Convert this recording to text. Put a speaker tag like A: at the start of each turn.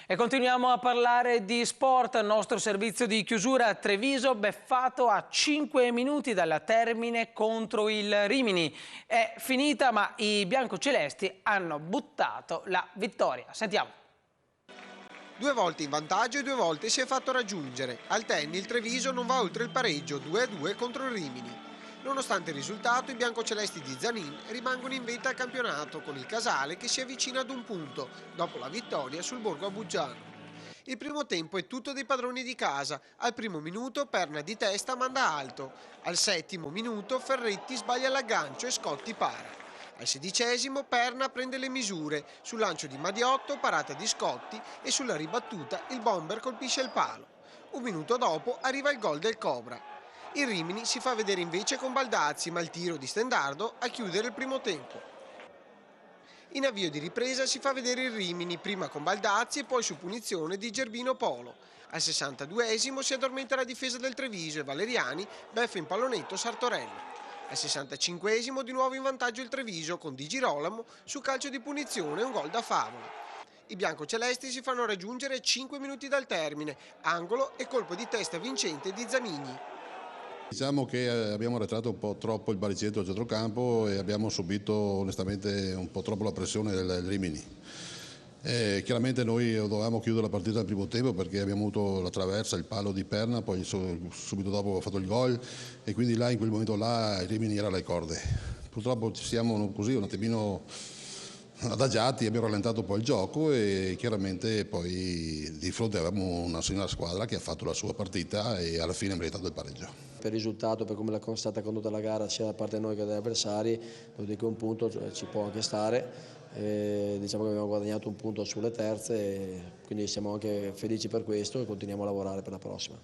A: E continuiamo a parlare di sport. Il nostro servizio di chiusura a Treviso, beffato a 5 minuti dalla termine contro il Rimini. È finita, ma i biancocelesti hanno buttato la vittoria. Sentiamo.
B: 2 volte in vantaggio e 2 volte si è fatto raggiungere. Al termine il Treviso non va oltre il pareggio 2-2 contro il Rimini. Nonostante il risultato, i biancocelesti di Zanin rimangono in vetta al campionato con il Casale che si avvicina ad un punto dopo la vittoria sul Borgo Abuggiano. Il primo tempo è tutto dei padroni di casa. Al primo minuto Perna di testa manda alto. Al settimo minuto Ferretti sbaglia l'aggancio e Scotti para. Al 16° Perna prende le misure, sul lancio di Madiotto, parata di Scotti e sulla ribattuta il bomber colpisce il palo. Un minuto dopo arriva il gol del Cobra. Il Rimini si fa vedere invece con Baldazzi, ma il tiro di Stendardo a chiudere il primo tempo. In avvio di ripresa si fa vedere il Rimini, prima con Baldazzi e poi su punizione di Gerbino Polo. Al 62° si addormenta la difesa del Treviso e Valeriani beffa in pallonetto Sartorello. Al 65° di nuovo in vantaggio il Treviso con Di Girolamo su calcio di punizione e un gol da favola. I biancocelesti si fanno raggiungere 5 minuti dal termine, angolo e colpo di testa vincente di Zanigni.
C: Diciamo che abbiamo arretrato un po' troppo il baricentro al centrocampo e abbiamo subito onestamente un po' troppo la pressione del Rimini. Chiaramente noi dovevamo chiudere la partita al primo tempo perché abbiamo avuto la traversa, il palo di Perna, poi subito dopo abbiamo fatto il gol e quindi là in quel momento là il Rimini era alle corde. Purtroppo ci siamo così un attimino adagiati, abbiamo rallentato un po' il gioco e chiaramente poi di fronte avevamo una signora squadra che ha fatto la sua partita e alla fine ha meritato il pareggio.
D: Per il risultato, per come è stata condotta la gara sia da parte di noi che dagli avversari, devo dire che un punto ci può anche stare. Diciamo che abbiamo guadagnato un punto sulle terze, quindi siamo anche felici per questo e continuiamo a lavorare per la prossima.